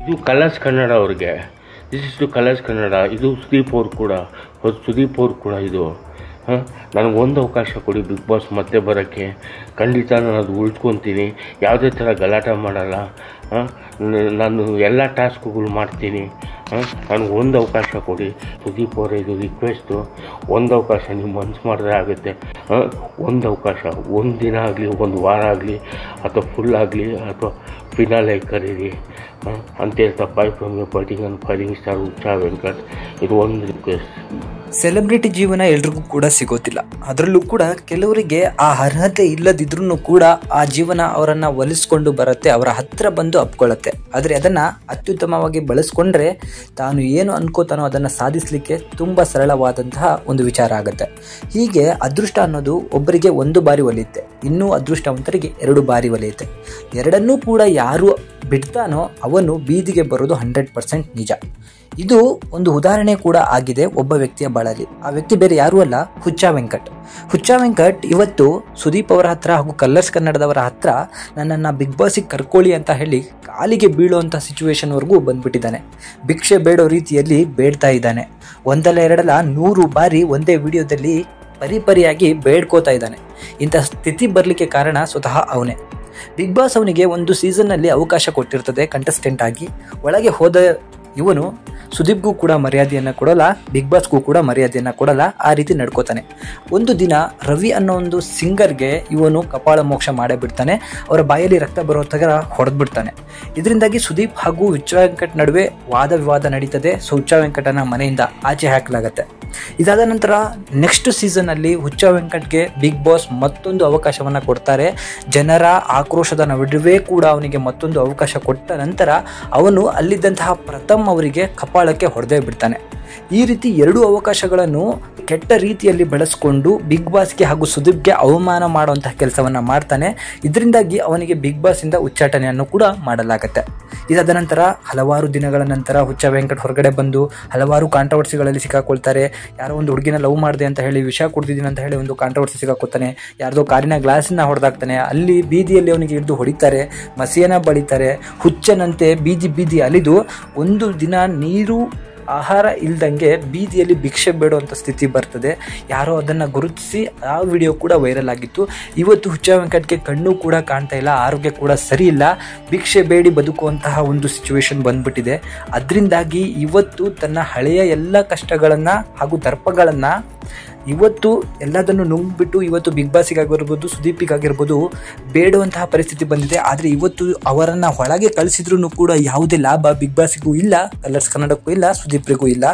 ಇದು ಕಲರ್ಸ್ ಕನ್ನಡ ಅವ್ರಿಗೆ, this is to Colors Kannada. ಇದು ಸುದೀಪ್ ಅವ್ರು ಕೂಡ ಇದು ನನಗೊಂದು ಅವಕಾಶ ಕೊಡಿ ಬಿಗ್ ಬಾಸ್ ಮತ್ತೆ ಬರೋಕ್ಕೆ. ಖಂಡಿತ ನಾನು ಅದು ಉಳ್ಕೊತೀನಿ, ಯಾವುದೇ ಥರ ಗಲಾಟೆ ಮಾಡಲ್ಲ. ನಾನು ಎಲ್ಲ ಟಾಸ್ಕ್ಗಳು ಮಾಡ್ತೀನಿ. ನನಗೊಂದು ಅವಕಾಶ ಕೊಡಿ ಸುದೀಪ್ ಅವರೇ, ಇದು ರಿಕ್ವೆಸ್ಟು. ಒಂದು ಅವಕಾಶ ನೀವು ಮನ್ಸು ಮಾಡಿದ್ರೆ ಆಗುತ್ತೆ. ಒಂದು ಅವಕಾಶ, ಒಂದು ದಿನ ಆಗಲಿ, ಒಂದು ವಾರ ಆಗಲಿ, ಅಥವಾ ಫುಲ್ ಆಗಲಿ, ಅಥವಾ ಫಿನಾಲೆ ಕರೀರಿ ಅಂತ ಹೇಳ್ತಾ bye from you fighting and firing star Huccha Venkat. ಇದು ಒಂದು ರಿಕ್ವೆಸ್ಟ್. ಸೆಲೆಬ್ರಿಟಿ ಜೀವನ ಎಲ್ರಿಗೂ ಕೂಡ ಸಿಗೋತಿಲ್ಲ. ಅದರಲ್ಲೂ ಕೂಡ ಕೆಲವರಿಗೆ ಆ ಅರ್ಹತೆ ಇಲ್ಲದಿದ್ರೂ ಕೂಡ ಆ ಜೀವನ ಅವರನ್ನು ಒಲಿಸ್ಕೊಂಡು ಬರುತ್ತೆ, ಅವರ ಹತ್ತಿರ ಬಂದು ಅಪ್ಕೊಳ್ಳುತ್ತೆ. ಆದರೆ ಅದನ್ನು ಅತ್ಯುತ್ತಮವಾಗಿ ಬಳಸ್ಕೊಂಡ್ರೆ ತಾನು ಏನು ಅನ್ಕೋತಾನೋ ಅದನ್ನು ಸಾಧಿಸಲಿಕ್ಕೆ ತುಂಬ ಸರಳವಾದಂತಹ ಒಂದು ವಿಚಾರ ಆಗುತ್ತೆ. ಹೀಗೆ ಅದೃಷ್ಟ ಅನ್ನೋದು ಒಬ್ಬರಿಗೆ ಒಂದು ಬಾರಿ ಒಲಿಯುತ್ತೆ, ಇನ್ನೂ ಅದೃಷ್ಟವಂತರಿಗೆ 2 ಬಾರಿ ಒಲಿಯುತ್ತೆ. ಎರಡನ್ನೂ ಕೂಡ ಯಾರು ಬಿಡ್ತಾನೋ ಅವನು ಬೀದಿಗೆ ಬರೋದು 100% ನಿಜ. ಇದು ಒಂದು ಉದಾಹರಣೆ ಕೂಡ ಆಗಿದೆ ಒಬ್ಬ ವ್ಯಕ್ತಿಯ ಬಾಳಲ್ಲಿ. ಆ ವ್ಯಕ್ತಿ ಬೇರೆ ಯಾರೂ ಅಲ್ಲ, ಹುಚ್ಚ ವೆಂಕಟ್ ಇವತ್ತು ಸುದೀಪ್ ಅವರ ಹತ್ರ ಹಾಗೂ ಕಲರ್ಸ್ ಕನ್ನಡದವರ ಹತ್ರ ನನ್ನನ್ನು ಬಿಗ್ ಬಾಸಿಗೆ ಕರ್ಕೊಳ್ಳಿ ಅಂತ ಹೇಳಿ ಕಾಲಿಗೆ ಬೀಳುವಂಥ ಸಿಚುವೇಶನ್ವರೆಗೂ ಬಂದ್ಬಿಟ್ಟಿದ್ದಾನೆ. ಭಿಕ್ಷೆ ಬೇಡೋ ರೀತಿಯಲ್ಲಿ ಬೇಡ್ತಾ ಇದ್ದಾನೆ. ಒಂದಲ್ಲ ಎರಡಲ್ಲ 100 ಬಾರಿ ಒಂದೇ ವಿಡಿಯೋದಲ್ಲಿ ಪರಿಯಾಗಿ ಬೇಡ್ಕೋತಾ ಇದ್ದಾನೆ. ಇಂಥ ಸ್ಥಿತಿ ಬರಲಿಕ್ಕೆ ಕಾರಣ ಸ್ವತಃ ಅವನೇ. ಬಿಗ್ ಬಾಸ್ ಅವನಿಗೆ ಒಂದು ಸೀಸನ್ನಲ್ಲಿ ಅವಕಾಶ ಕೊಟ್ಟಿರ್ತದೆ ಕಂಟೆಸ್ಟೆಂಟ್ ಆಗಿ. ಒಳಗೆ ಹೋದ ಇವನು ಸುದೀಪ್ಗೂ ಕೂಡ ಮರ್ಯಾದೆಯನ್ನು ಕೊಡಲ್ಲ, ಬಿಗ್ ಬಾಸ್ಗೂ ಕೂಡ ಮರ್ಯಾದೆಯನ್ನು ಕೊಡಲ್ಲ, ಆ ರೀತಿ ನಡ್ಕೋತಾನೆ. ಒಂದು ದಿನ ರವಿ ಅನ್ನೋ ಒಂದು ಸಿಂಗರ್ಗೆ ಇವನು ಕಪಾಳ ಮೋಕ್ಷ ಮಾಡೇ ಬಿಡ್ತಾನೆ. ಅವರ ಬಾಯಲ್ಲಿ ರಕ್ತ ಬರೋ ಥರ ಹೊಡೆದ್ಬಿಡ್ತಾನೆ. ಇದರಿಂದಾಗಿ ಸುದೀಪ್ ಹಾಗೂ ಹುಚ್ಚ ವೆಂಕಟ್ ನಡುವೆ ವಾದ ವಿವಾದ ನಡೀತದೆ. ಸೊ ಹುಚ್ಚ ವೆಂಕಟನ ಮನೆಯಿಂದ ಆಚೆ ಹಾಕಲಾಗತ್ತೆ. ಇದಾದ ನಂತರ ನೆಕ್ಸ್ಟ್ ಸೀಸನ್ನಲ್ಲಿ ಹುಚ್ಚ ವೆಂಕಟ್ಗೆ ಬಿಗ್ ಬಾಸ್ ಮತ್ತೊಂದು ಅವಕಾಶವನ್ನು ಕೊಡ್ತಾರೆ. ಜನರ ಆಕ್ರೋಶದ ನಡುವೆ ಕೂಡ ಅವನಿಗೆ ಮತ್ತೊಂದು ಅವಕಾಶ ಕೊಟ್ಟ ನಂತರ ಅವನು ಅಲ್ಲಿದ್ದಂತಹ ಪ್ರಥಮ್ ಅವರಿಗೆ ಕಪಾಳಕ್ಕೆ ಹೊಡೆದೇ ಬಿಡ್ತಾನೆ. ಈ ರೀತಿ 2 ಅವಕಾಶಗಳನ್ನು ಕೆಟ್ಟ ರೀತಿಯಲ್ಲಿ ಬಳಸಿಕೊಂಡು ಬಿಗ್ ಬಾಸ್ಗೆ ಹಾಗೂ ಸುದೀಪ್ಗೆ ಅವಮಾನ ಮಾಡುವಂತಹ ಕೆಲಸವನ್ನು ಮಾಡ್ತಾನೆ. ಇದರಿಂದಾಗಿ ಅವನಿಗೆ ಬಿಗ್ ಬಾಸಿಂದ ಉಚ್ಚಾಟನೆಯನ್ನು ಕೂಡ ಮಾಡಲಾಗುತ್ತೆ. ಇದಾದ ನಂತರ ಹಲವಾರು ದಿನಗಳ ನಂತರ ಹುಚ್ಚ ವೆಂಕಟ್ ಹೊರಗಡೆ ಬಂದು ಹಲವಾರು ಕಾಂಟ್ರವರ್ಸಿಗಳಲ್ಲಿ ಸಿಕ್ಕಾಕೊಳ್ತಾರೆ. ಯಾರೋ ಒಂದು ಹುಡುಗಿನ ಲವ್ ಮಾಡಿದೆ ಅಂತ ಹೇಳಿ, ವಿಷ ಕುಡಿದಿದ್ದೀನಿ ಅಂತ ಹೇಳಿ ಒಂದು ಕಾಂಟ್ರವರ್ಸಿ ಸಿಕ್ಕಾಕೊತಾನೆ. ಯಾರ್ದೋ ಕಾರಿನ ಗ್ಲಾಸನ್ನ ಹೊಡೆದಾಕ್ತಾನೆ. ಅಲ್ಲಿ ಬೀದಿಯಲ್ಲಿ ಅವನಿಗೆ ಹಿಡಿದು ಹೊಡಿತಾರೆ, ಮಸಿಯನ್ನ ಬಳಿತಾರೆ. ಹುಚ್ಚನಂತೆ ಬೀದಿ ಅಲಿದು ಒಂದು ದಿನ ನೀರು ಆಹಾರ ಇಲ್ದಂಗೆ ಬೀದಿಯಲ್ಲಿ ಭಿಕ್ಷೆ ಬೇಡುವಂಥ ಸ್ಥಿತಿ ಬರ್ತದೆ. ಯಾರೋ ಅದನ್ನು ಗುರುತಿಸಿ ಆ ವಿಡಿಯೋ ಕೂಡ ವೈರಲ್ ಆಗಿತ್ತು. ಇವತ್ತು ಹುಚ್ಚ ವೆಂಕಟ್ಗೆ ಕಣ್ಣು ಕೂಡ ಕಾಣ್ತಾ ಇಲ್ಲ, ಆರೋಗ್ಯ ಕೂಡ ಸರಿ ಇಲ್ಲ, ಭಿಕ್ಷೆ ಬೇಡಿ ಬದುಕುವಂತಹ ಒಂದು ಸಿಚುವೇಶನ್ ಬಂದ್ಬಿಟ್ಟಿದೆ. ಅದರಿಂದಾಗಿ ಇವತ್ತು ತನ್ನ ಹಳೆಯ ಎಲ್ಲ ಕಷ್ಟಗಳನ್ನು ಹಾಗೂ ದರ್ಪಗಳನ್ನು ಇವತ್ತು ಎಲ್ಲದನ್ನು ನುಂಗ್ಬಿಟ್ಟು ಇವತ್ತು ಬಿಗ್ ಬಾಸಿಗಾಗಿರ್ಬೋದು, ಸುದೀಪಿಗಾಗಿರ್ಬೋದು ಬೇಡುವಂತಹ ಪರಿಸ್ಥಿತಿ ಬಂದಿದೆ. ಆದರೆ ಇವತ್ತು ಅವರನ್ನು ಒಳಗೆ ಕಳಿಸಿದ್ರೂ ಕೂಡ ಯಾವುದೇ ಲಾಭ ಬಿಗ್ ಬಾಸಿಗೂ ಇಲ್ಲ, ಕಲರ್ಸ್ ಕನ್ನಡಕ್ಕೂ ಇಲ್ಲ, ಸುದೀಪ್ರಿಗೂ ಇಲ್ಲ.